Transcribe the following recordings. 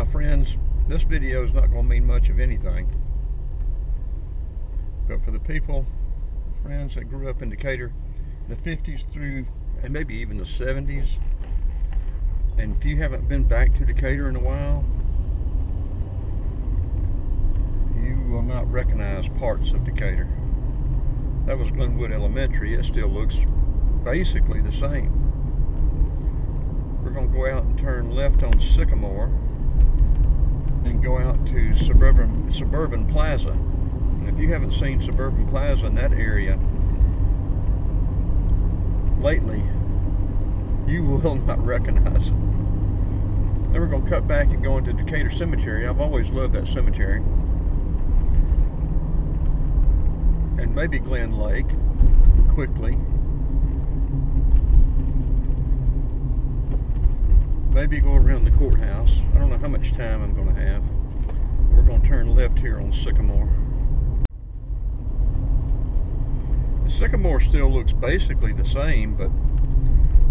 Now friends, this video is not going to mean much of anything, but for the people, friends that grew up in Decatur in the 50s through and maybe even the 70s, and if you haven't been back to Decatur in a while, you will not recognize parts of Decatur. That was Glenwood Elementary. It still looks basically the same. We're going to go out and turn left on Sycamore and go out to Suburban Plaza. And if you haven't seen Suburban Plaza in that area lately, you will not recognize it. Then we're going to cut back and go into Decatur Cemetery. I've always loved that cemetery. And maybe Glen Lake quickly. Maybe go around the courthouse. I don't know how much time I'm going to have. We're going to turn left here on Sycamore. The Sycamore still looks basically the same, but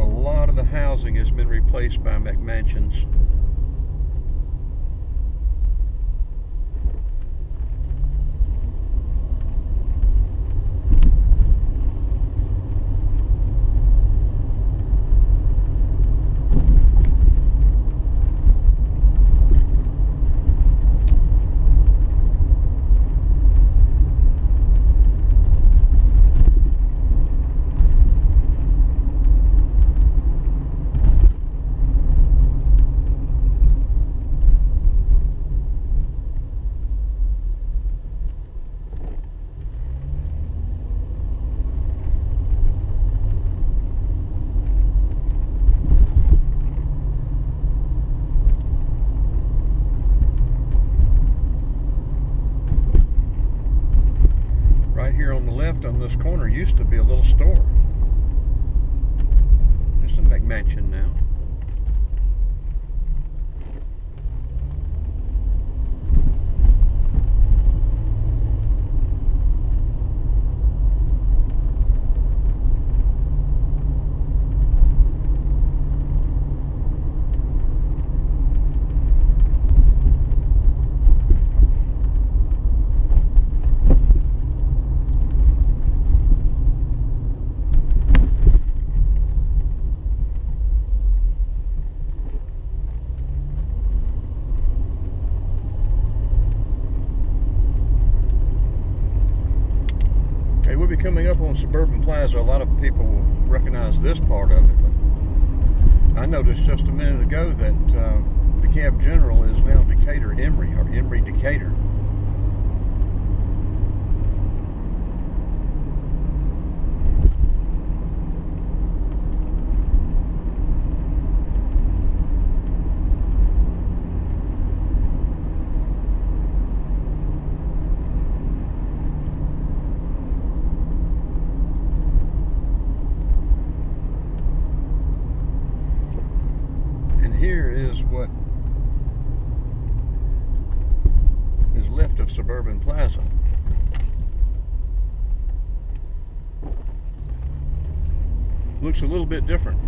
a lot of the housing has been replaced by McMansions. Here on the left on this corner used to be a little store. It's a McMansion now. We'll be coming up on Suburban Plaza. A lot of people will recognize this part of it, but I noticed just a minute ago that the cab general is now Decatur Emory, or Emory Decatur. Here is what is left of Suburban Plaza. Looks a little bit different.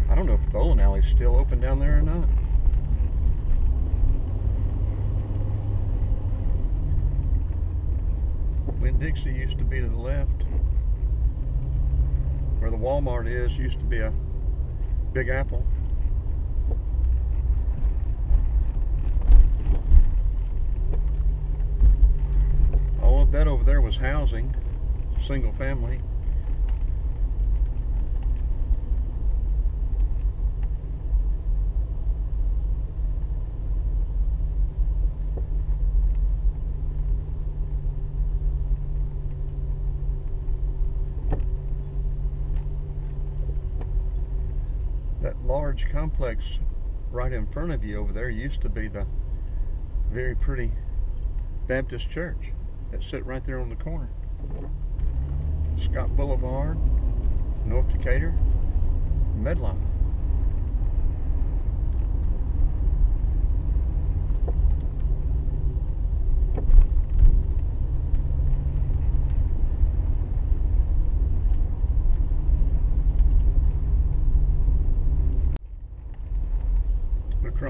I don't know if the bowling alley's still open down there or not. Winn-Dixie used to be to the left. Where the Walmart is used to be a Big Apple. All of that over there was housing, single family. That large complex right in front of you over there used to be the very pretty Baptist church that sit right there on the corner. Scott Boulevard, North Decatur, Medline.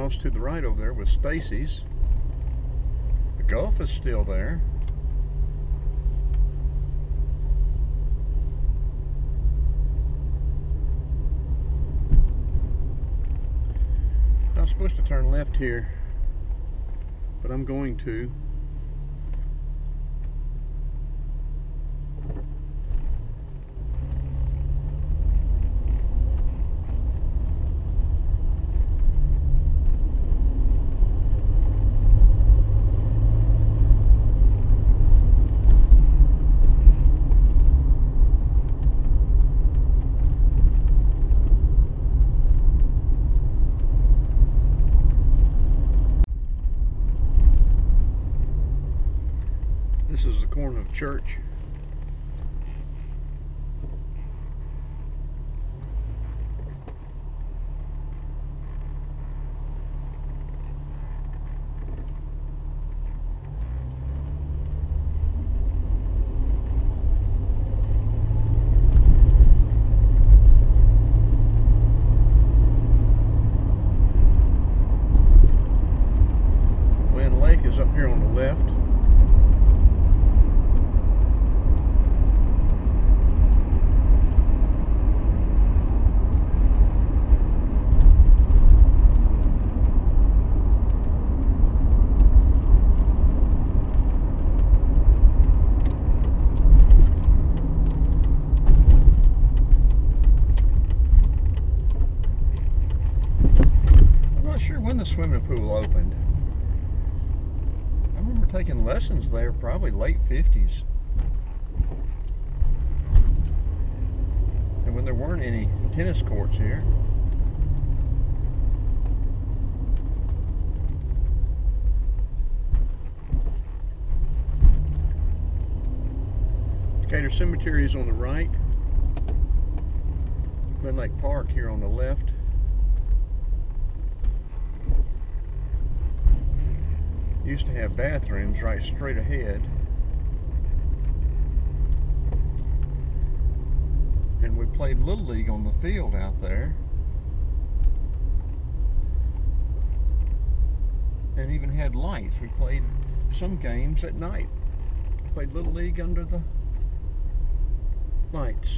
house to the right over there was Stacy's. The Gulf is still there. I'm supposed to turn left here, but I'm going to. This is the corner of Church. Glen Lake is up here on the left. Sure when the swimming pool opened. I remember taking lessons there probably late 50s. And when there weren't any tennis courts here. Decatur Cemetery is on the right. Glen Lake Park here on the left. Used to have bathrooms right straight ahead, and we played Little League on the field out there, and even had lights. We played some games at night. Played Little League under the lights.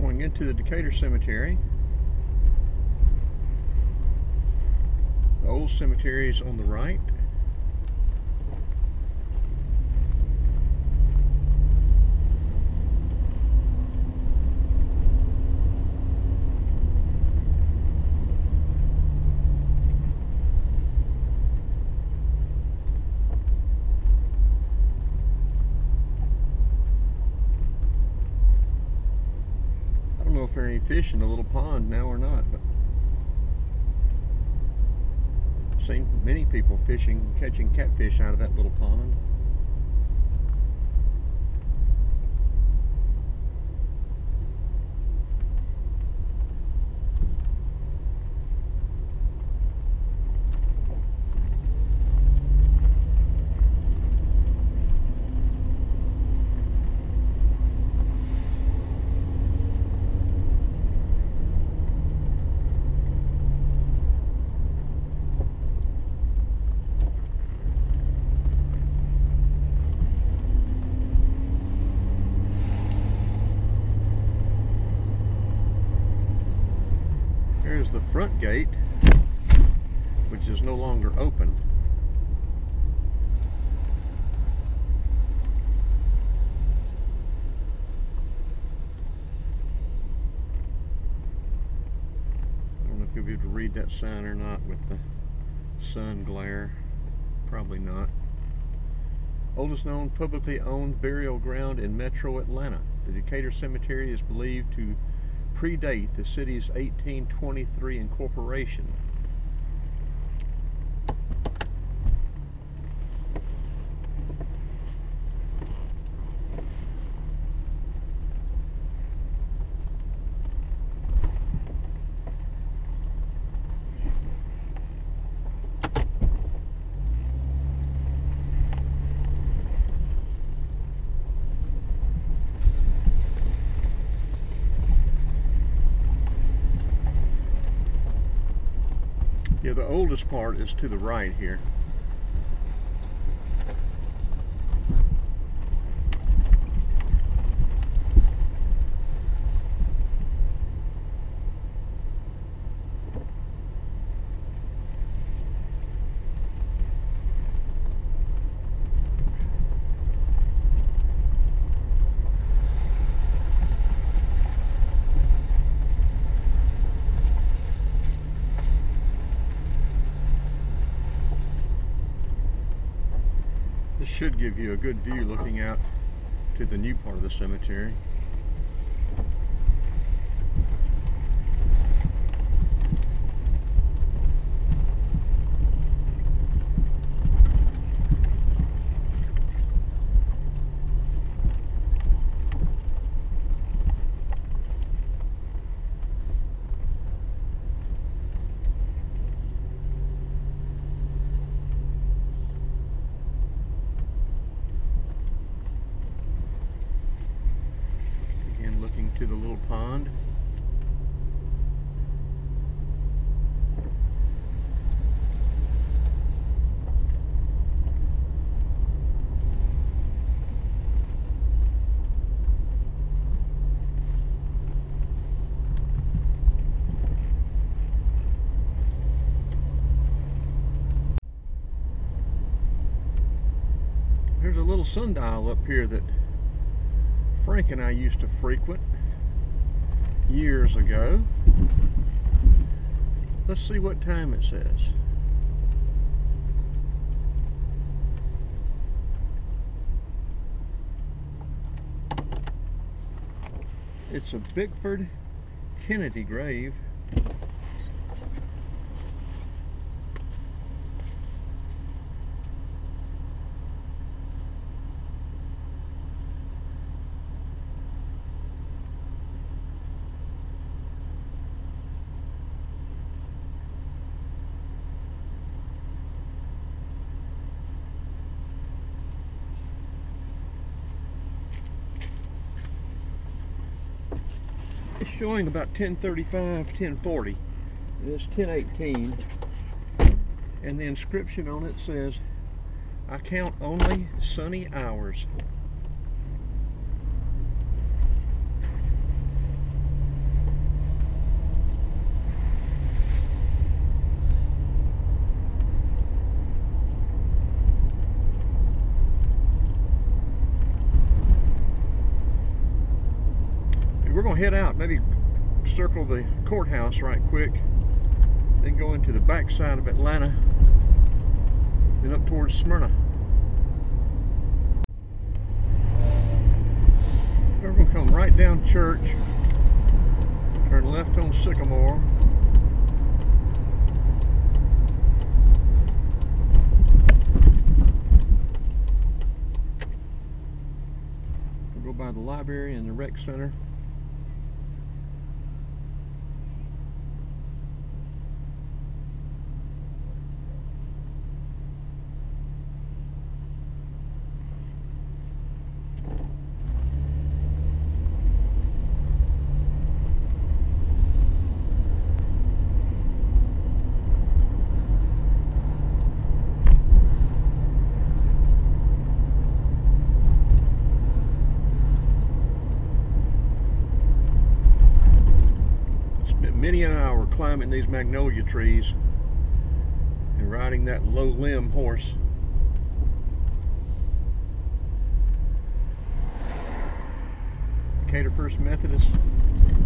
Going into the Decatur Cemetery. The old cemetery is on the right. I don't know if there are any fish in the little pond now or not, but I've seen many people catching catfish out of that little pond. Here's the front gate, which is no longer open. I don't know if you'll be able to read that sign or not with the sun glare. Probably not. Oldest known publicly owned burial ground in metro Atlanta. The Decatur Cemetery is believed to predate the city's 1823 incorporation. the oldest part is to the right here. This should give you a good view looking out to the new part of the cemetery. Looking to the little pond. There's a little sundial up here that Frank and I used to frequent years ago. Let's see what time it says. It's a Bickford Kennedy grave. It's showing about 10:35, 10:40. It's 10:18, and the inscription on it says, "I count only sunny hours." We're going to head out, maybe circle the courthouse right quick, then go into the backside of Atlanta, then up towards Smyrna. We're going to come right down Church, turn left on Sycamore, we'll go by the library and the rec center. Many an hour climbing these magnolia trees and riding that low limb horse. Decatur First Methodist.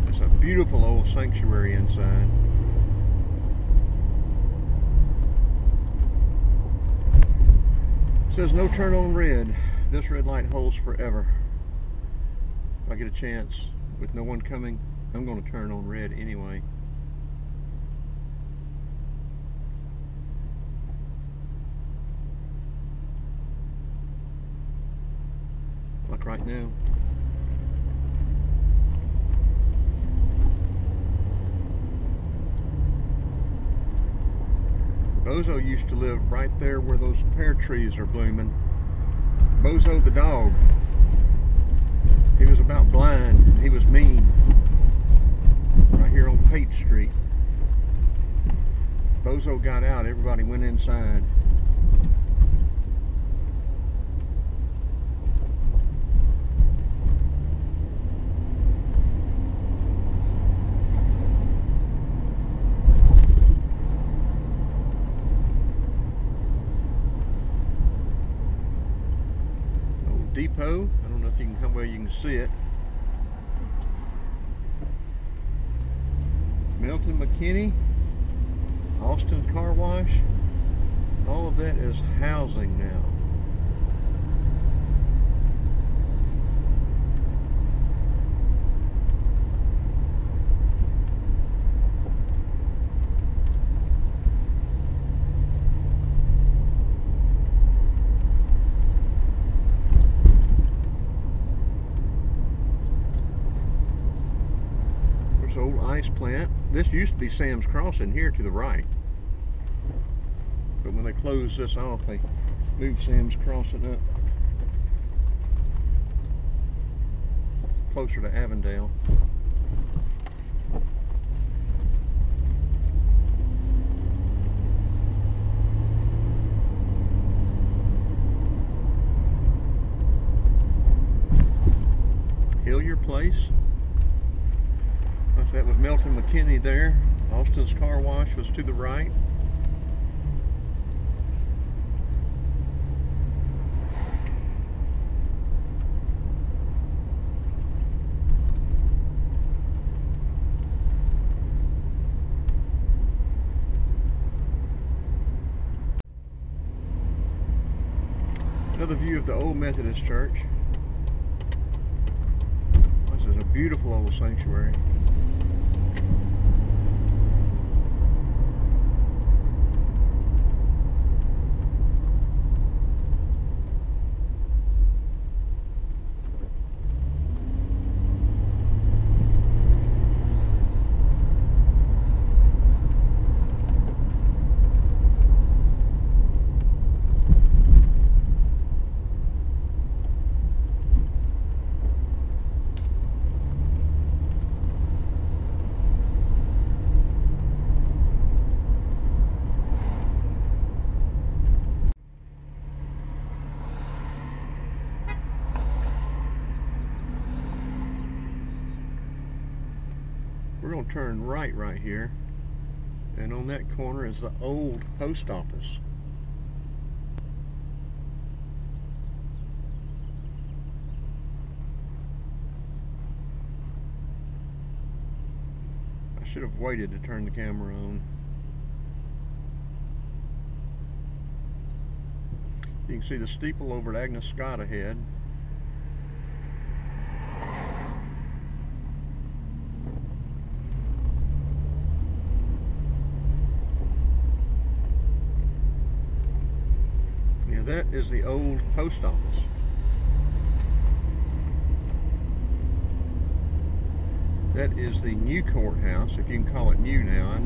It's a beautiful old sanctuary inside. It says no turn on red. This red light holds forever. If I get a chance with no one coming, I'm going to turn on red anyway. Like right now. Bozo used to live right there where those pear trees are blooming. Bozo the dog. He was about blind and he was mean. Right here on Pate Street. Bozo Bozo got out, everybody went inside. Old depot. I don't know if you can, how well you can see it. Milton McKinney, Austin Car Wash, all of that is housing now. There's an old ice plant. This used to be Sam's Crossing here to the right. But when they closed this off, they moved Sam's Crossing up closer to Avondale. Hillier Place. That was Milton McKinney there. Austin's Car Wash was to the right. Another view of the old Methodist church. This is a beautiful old sanctuary. We're going to turn right here, and on that corner is the old post office. I should have waited to turn the camera on. You can see the steeple over at Agnes Scott ahead. That is the old post office. That is the new courthouse, if you can call it new now.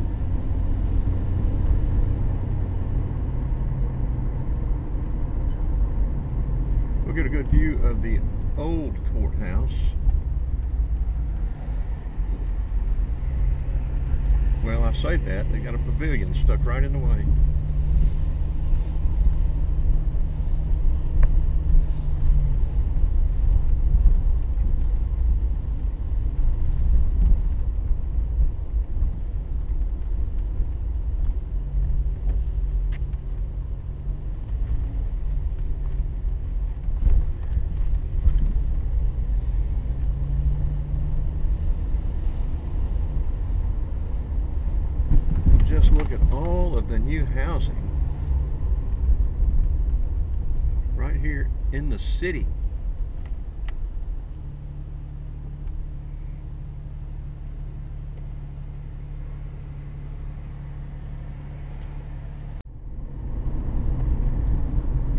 We'll get a good view of the old courthouse. Well, I say that, they got a pavilion stuck right in the way. Just look at all of the new housing right here in the city.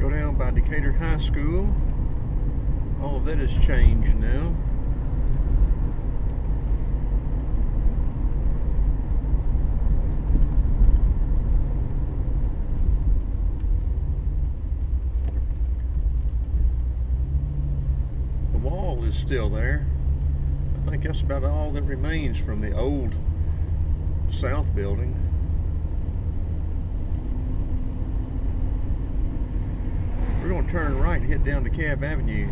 Go down by Decatur High School. All of that has changed now. Is still there. I think that's about all that remains from the old South building. going to turn right and head down DeKalb Avenue.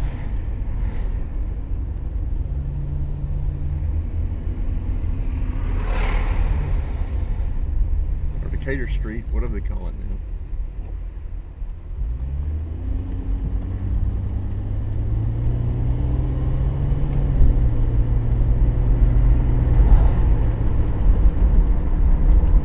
Or Decatur Street, whatever they call it now.